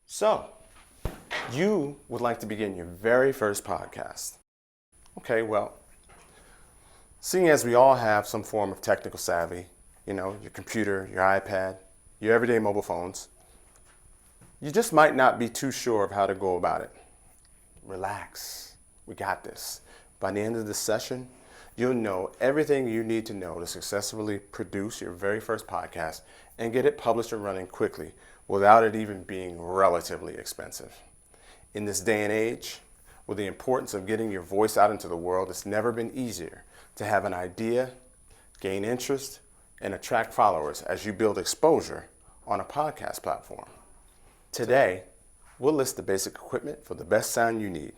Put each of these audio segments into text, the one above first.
So, you would like to begin your very first podcast. Okay, well, seeing as we all have some form of technical savvy, your computer, your iPad, your everyday mobile phones, you just might not be too sure of how to go about it. Relax. We got this. By the end of this session, you'll know everything you need to know to successfully produce your very first podcast and get it published and running quickly without it even being relatively expensive. In this day and age, with the importance of getting your voice out into the world, it's never been easier to have an idea, gain interest, and attract followers as you build exposure on a podcast platform. Today, we'll list the basic equipment for the best sound you need.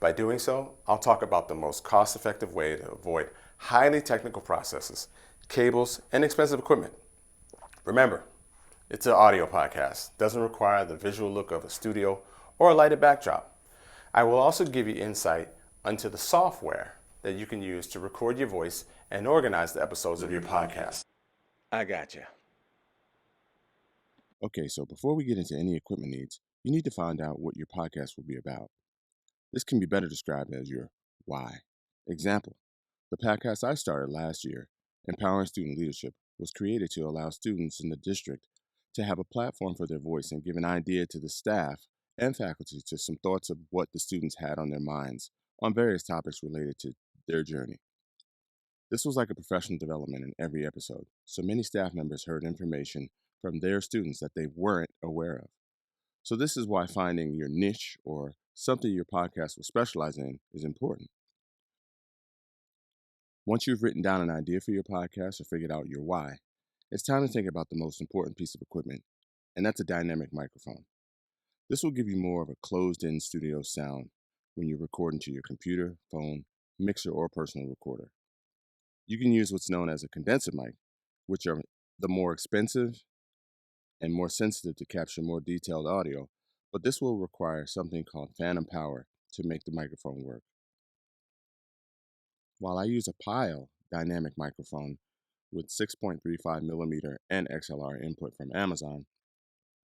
By doing so, I'll talk about the most cost-effective way to avoid highly technical processes, cables, and expensive equipment. Remember, it's an audio podcast. Doesn't require the visual look of a studio or a lighted backdrop. I will also give you insight into the software that you can use to record your voice and organize the episodes of your podcast. I gotcha. Okay, so before we get into any equipment needs, you need to find out what your podcast will be about. This can be better described as your why. Example, the podcast I started last year, Empowering Student Leadership, was created to allow students in the district to have a platform for their voice and give an idea to the staff and faculty to some thoughts of what the students had on their minds on various topics related to their journey. This was like a professional development in every episode, so many staff members heard information from their students that they weren't aware of. So, this is why finding your niche or something your podcast will specialize in is important. Once you've written down an idea for your podcast or figured out your why, it's time to think about the most important piece of equipment, and that's a dynamic microphone. This will give you more of a closed in studio sound when you record into your computer, phone, mixer, or personal recorder. You can use what's known as a condenser mic, which are the more expensive and more sensitive to capture more detailed audio, but this will require something called phantom power to make the microphone work. While I use a Pyle dynamic microphone with 6.35 millimeter and XLR input from Amazon,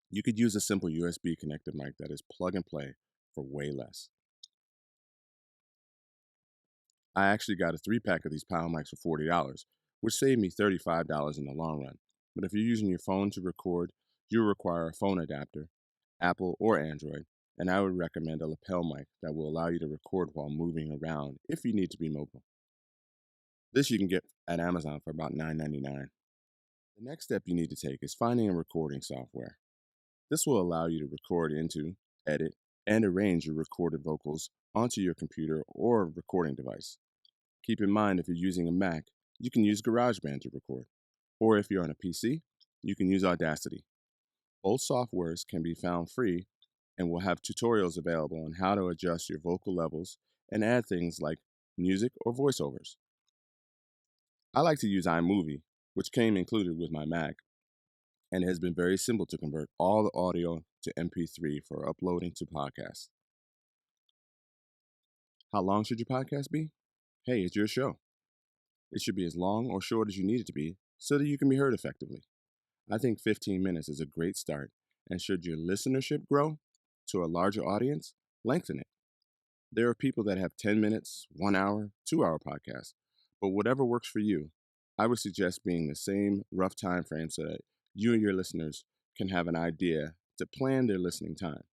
you could use a simple USB connected mic that is plug and play for way less. I actually got a 3-pack of these Pyle mics for $40, which saved me $35 in the long run. But if you're using your phone to record, you'll require a phone adapter, Apple or Android, and I would recommend a lapel mic that will allow you to record while moving around if you need to be mobile. This you can get at Amazon for about $9.99. The next step you need to take is finding a recording software. This will allow you to record into, edit, and arrange your recorded vocals onto your computer or recording device. Keep in mind, if you're using a Mac, you can use GarageBand to record. Or if you're on a PC, you can use Audacity. Both softwares can be found free and will have tutorials available on how to adjust your vocal levels and add things like music or voiceovers. I like to use iMovie, which came included with my Mac, and has been very simple to convert all the audio to MP3 for uploading to podcasts. How long should your podcast be? Hey, it's your show. It should be as long or short as you need it to be so that you can be heard effectively. I think 15 minutes is a great start, and should your listenership grow to a larger audience, lengthen it. There are people that have 10 minutes, 1 hour, 2-hour podcasts, but whatever works for you, I would suggest being the same rough time frame so that you and your listeners can have an idea to plan their listening time.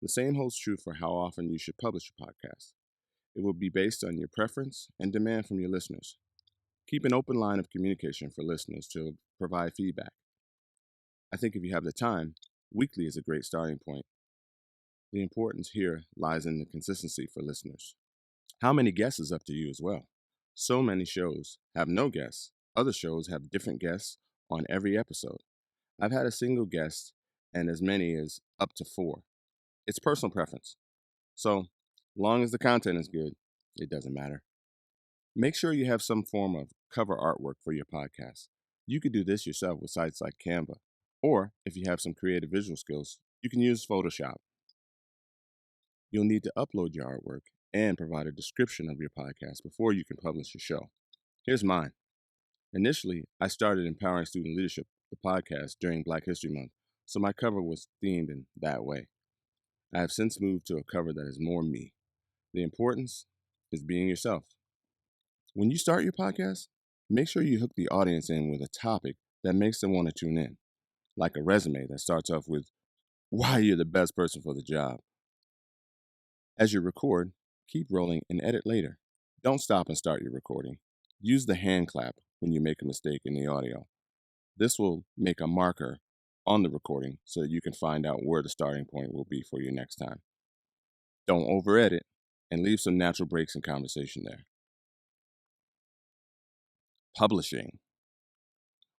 The same holds true for how often you should publish your podcast. It will be based on your preference and demand from your listeners. Keep an open line of communication for listeners to provide feedback. I think if you have the time, weekly is a great starting point. The importance here lies in the consistency for listeners. How many guests is up to you as well. So many shows have no guests. Other shows have different guests on every episode. I've had a single guest and as many as up to 4. It's personal preference. So, long as the content is good, it doesn't matter. Make sure you have some form of cover artwork for your podcast. You could do this yourself with sites like Canva, or if you have some creative visual skills, you can use Photoshop. You'll need to upload your artwork and provide a description of your podcast before you can publish your show. Here's mine. Initially, I started Empowering Student Leadership, the podcast, during Black History Month, so my cover was themed in that way. I have since moved to a cover that is more me. The importance is being yourself. When you start your podcast, make sure you hook the audience in with a topic that makes them want to tune in, like a resume that starts off with why you're the best person for the job. As you record, keep rolling and edit later. Don't stop and start your recording. Use the hand clap when you make a mistake in the audio. This will make a marker on the recording so that you can find out where the starting point will be for your next time. Don't over edit and leave some natural breaks in conversation there. Publishing.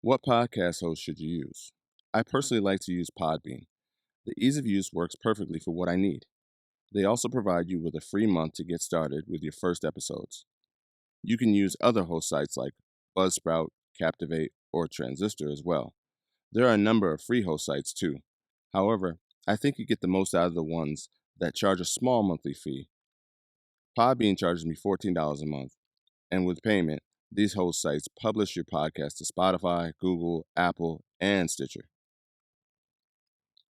What podcast host should you use? I personally like to use Podbean. The ease of use works perfectly for what I need. They also provide you with a free month to get started with your first episodes. You can use other host sites like Buzzsprout, Captivate, or Transistor as well. There are a number of free host sites too. However, I think you get the most out of the ones that charge a small monthly fee. Podbean charges me $14 a month, and with payment, these host sites publish your podcast to Spotify, Google, Apple, and Stitcher.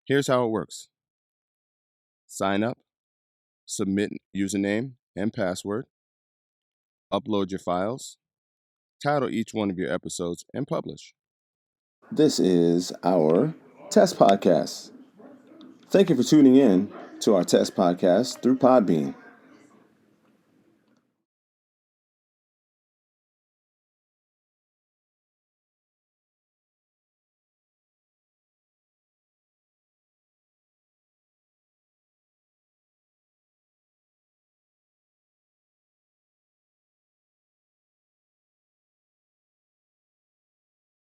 Here's how it works. Sign up, submit username and password, upload your files, title each one of your episodes, and publish. This is our test podcast. Thank you for tuning in to our test podcast through Podbean.